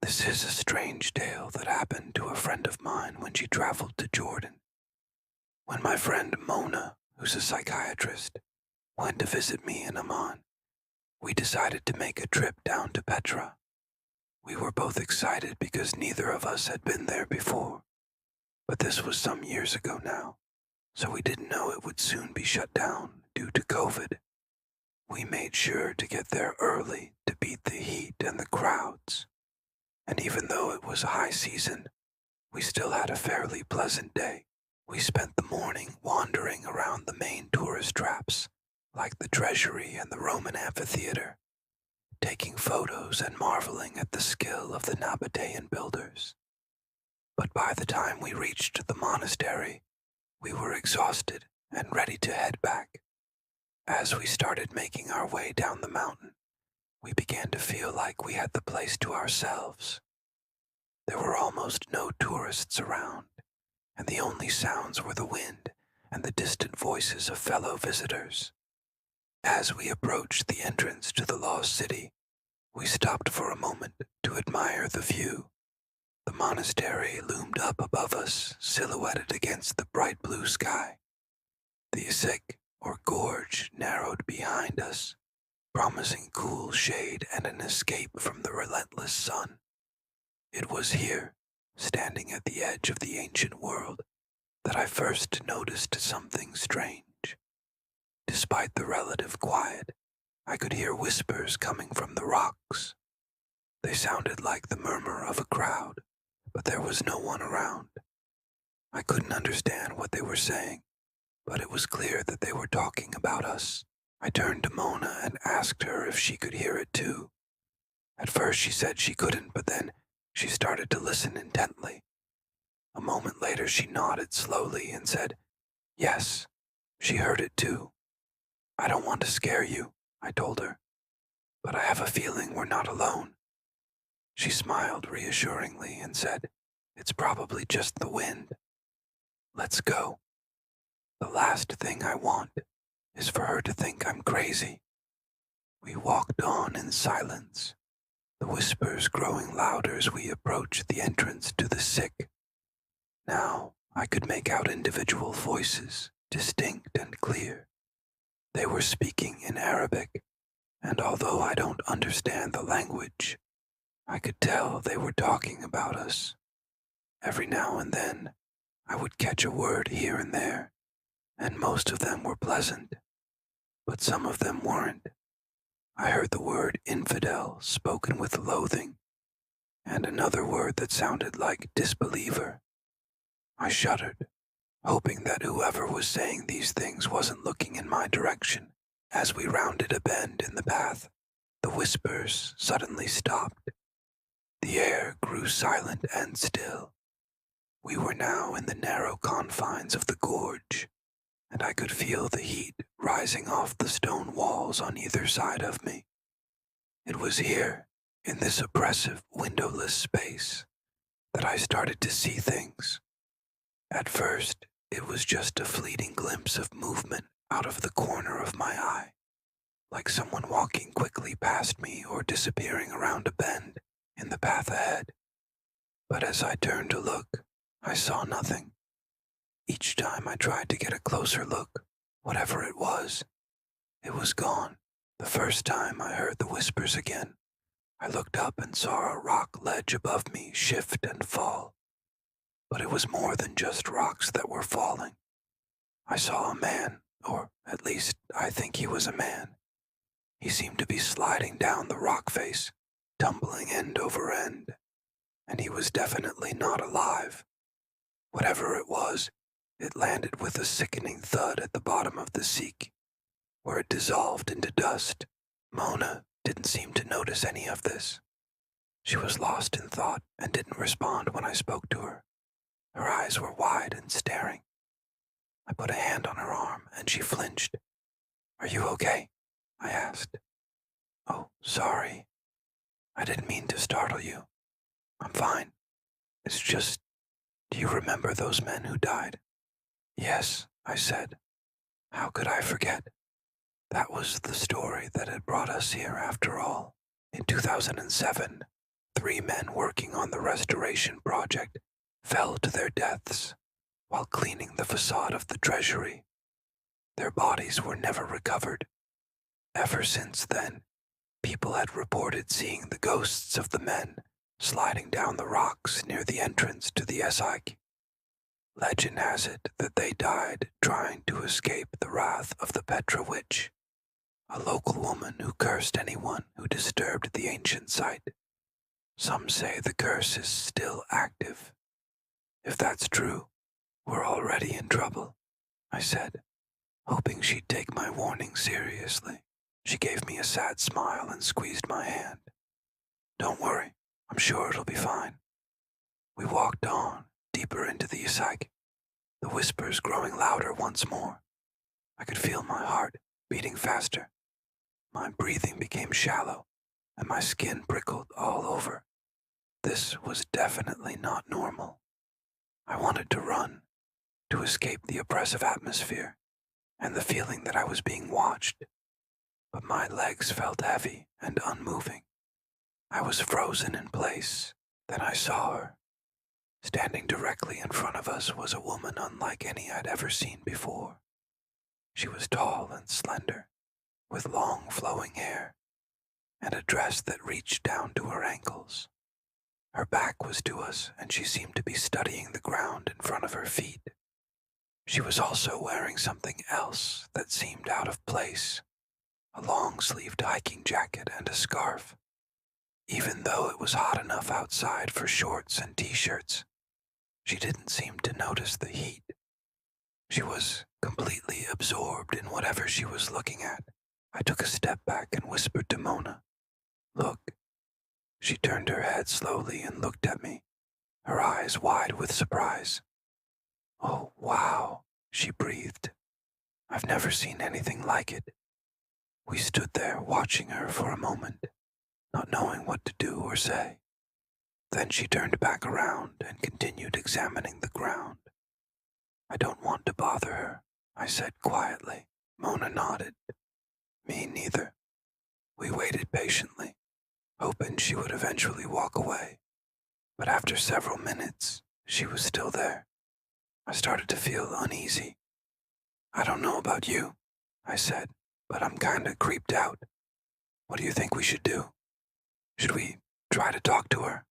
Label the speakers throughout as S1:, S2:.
S1: This is a strange tale that happened to a friend of mine when she traveled to Jordan. When my friend Mona, who's a psychiatrist, went to visit me in Amman, we decided to make a trip down to Petra. We were both excited because neither of us had been there before, but this was some years ago now, so we didn't know it would soon be shut down due to COVID. We made sure to get there early to beat the heat and the crowds. And even though it was high season, we still had a fairly pleasant day. We spent the morning wandering around the main tourist traps, like the Treasury and the Roman Amphitheater, taking photos and marveling at the skill of the Nabatean builders. But by the time we reached the monastery, we were exhausted and ready to head back. As we started making our way down the mountain, we began to feel like we had the place to ourselves. There were almost no tourists around, and the only sounds were the wind and the distant voices of fellow visitors. As we approached the entrance to the lost city, we stopped for a moment to admire the view. The monastery loomed up above us, silhouetted against the bright blue sky. The Issyk, or gorge, narrowed behind us, promising cool shade and an escape from the relentless sun. It was here, standing at the edge of the ancient world, that I first noticed something strange. Despite the relative quiet, I could hear whispers coming from the rocks. They sounded like the murmur of a crowd, but there was no one around. I couldn't understand what they were saying, but it was clear that they were talking about us. I turned to Mona and asked her if she could hear it too. At first she said she couldn't, but then she started to listen intently. A moment later she nodded slowly and said, "Yes, she heard it too." "I don't want to scare you," I told her, "but I have a feeling we're not alone." She smiled reassuringly and said, "It's probably just the wind. Let's go. The last thing I want is for her to think I'm crazy." We walked on in silence, the whispers growing louder as we approached the entrance to the sick. Now I could make out individual voices, distinct and clear. They were speaking in Arabic, and although I don't understand the language, I could tell they were talking about us. Every now and then, I would catch a word here and there, and most of them were pleasant, but some of them weren't. I heard the word infidel spoken with loathing, and another word that sounded like disbeliever. I shuddered, hoping that whoever was saying these things wasn't looking in my direction. As we rounded a bend in the path, the whispers suddenly stopped. The air grew silent and still. We were now in the narrow confines of the gorge, and I could feel the heat rising off the stone walls on either side of me. It was here, in this oppressive, windowless space, that I started to see things. At first, it was just a fleeting glimpse of movement out of the corner of my eye, like someone walking quickly past me or disappearing around a bend in the path ahead. But as I turned to look, I saw nothing. Each time I tried to get a closer look, whatever it was gone. The first time I heard the whispers again, I looked up and saw a rock ledge above me shift and fall. But it was more than just rocks that were falling. I saw a man, or at least I think he was a man. He seemed to be sliding down the rock face, tumbling end over end, and he was definitely not alive. Whatever it was, it landed with a sickening thud at the bottom of the Sikh, where it dissolved into dust. Mona didn't seem to notice any of this. She was lost in thought and didn't respond when I spoke to her. Her eyes were wide and staring. I put a hand on her arm and she flinched. "Are you okay?" I asked. "Oh, sorry. I didn't mean to startle you. I'm fine. It's just, do you remember those men who died?" "Yes," I said. "How could I forget? That was the story that had brought us here after all. In 2007, 3 men working on the restoration project fell to their deaths while cleaning the facade of the treasury. Their bodies were never recovered. Ever since then, people had reported seeing the ghosts of the men sliding down the rocks near the entrance to the Esseik. Legend has it that they died trying to escape the wrath of the Petra witch, a local woman who cursed anyone who disturbed the ancient site. Some say the curse is still active. If that's true, we're already in trouble, I said, hoping she'd take my warning seriously. She gave me a sad smile and squeezed my hand. Don't worry, I'm sure it'll be fine. We walked on, deeper into the Esseik, the whispers growing louder once more. I could feel my heart beating faster. My breathing became shallow, and my skin prickled all over. This was definitely not normal. I wanted to run, to escape the oppressive atmosphere and the feeling that I was being watched, but my legs felt heavy and unmoving. I was frozen in place. Then I saw her. Standing directly in front of us was a woman unlike any I'd ever seen before. She was tall and slender, with long flowing hair, and a dress that reached down to her ankles. Her back was to us, and she seemed to be studying the ground in front of her feet. She was also wearing something else that seemed out of place, a long-sleeved hiking jacket and a scarf. Even though it was hot enough outside for shorts and t-shirts, she didn't seem to notice the heat. She was completely absorbed in whatever she was looking at. I took a step back and whispered to Mona, "Look." She turned her head slowly and looked at me, her eyes wide with surprise. "Oh, wow," she breathed. "I've never seen anything like it." We stood there watching her for a moment, not knowing what to do or say. Then she turned back around and continued examining the ground. "I don't want to bother her," I said quietly. Mona nodded. "Me neither." We waited patiently, hoping she would eventually walk away. But after several minutes, she was still there. I started to feel uneasy. "I don't know about you," I said, "but I'm kinda creeped out. What do you think we should do? Should we try to talk to her?"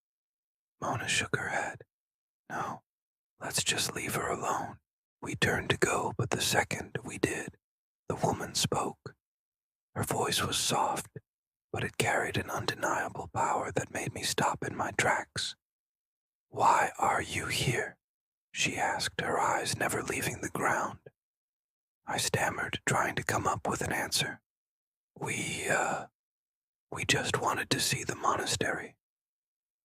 S1: Mona shook her head. "No, let's just leave her alone." We turned to go, but the second we did, the woman spoke. Her voice was soft, but it carried an undeniable power that made me stop in my tracks. "Why are you here?" she asked, her eyes never leaving the ground. I stammered, trying to come up with an answer. We just wanted to see the monastery."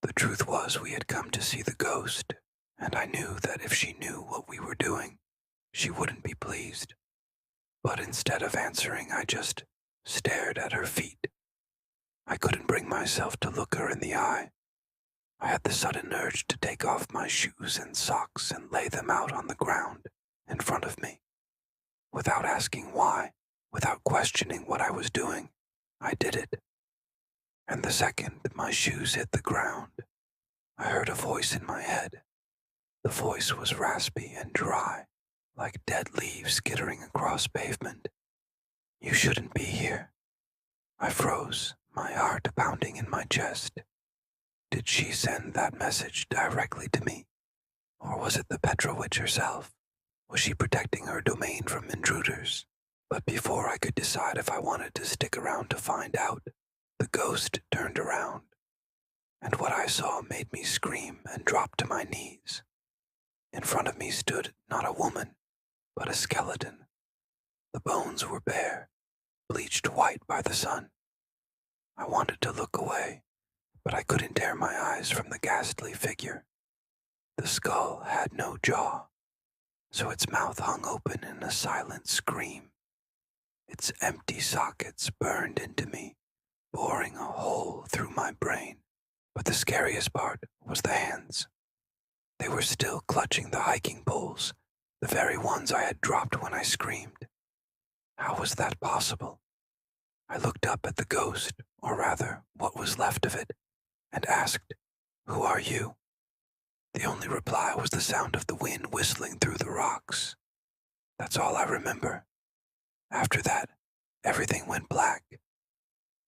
S1: The truth was we had come to see the ghost, and I knew that if she knew what we were doing, she wouldn't be pleased. But instead of answering, I just stared at her feet. I couldn't bring myself to look her in the eye. I had the sudden urge to take off my shoes and socks and lay them out on the ground in front of me. Without asking why, without questioning what I was doing, I did it. And the second my shoes hit the ground, I heard a voice in my head. The voice was raspy and dry, like dead leaves skittering across pavement. "You shouldn't be here." I froze, my heart pounding in my chest. Did she send that message directly to me? Or was it the Petra witch herself? Was she protecting her domain from intruders? But before I could decide if I wanted to stick around to find out, the ghost turned around, and what I saw made me scream and drop to my knees. In front of me stood not a woman, but a skeleton. The bones were bare, bleached white by the sun. I wanted to look away, but I couldn't tear my eyes from the ghastly figure. The skull had no jaw, so its mouth hung open in a silent scream. Its empty sockets burned into me, boring a hole through my brain. But the scariest part was the hands. They were still clutching the hiking poles, the very ones I had dropped when I screamed. How was that possible? I looked up at the ghost, or rather, what was left of it, and asked, Who are you? The only reply was the sound of the wind whistling through the rocks. That's all I remember. After that, everything went black.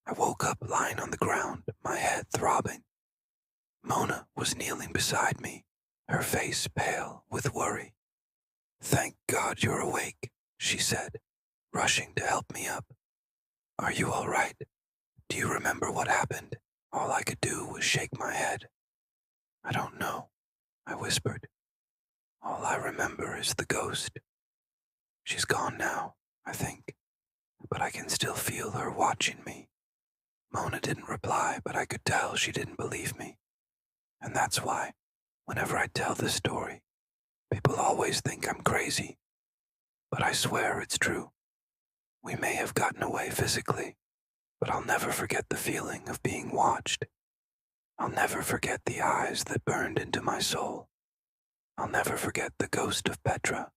S1: I woke up lying on the ground, my head throbbing. Mona was kneeling beside me, her face pale with worry. "Thank God you're awake," she said, rushing to help me up. "Are you all right? Do you remember what happened?" All I could do was shake my head. "I don't know," I whispered. "All I remember is the ghost. She's gone now, I think, but I can still feel her watching me." Mona didn't reply, but I could tell she didn't believe me. And that's why, whenever I tell this story, people always think I'm crazy. But I swear it's true. We may have gotten away physically, but I'll never forget the feeling of being watched. I'll never forget the eyes that burned into my soul. I'll never forget the ghost of Petra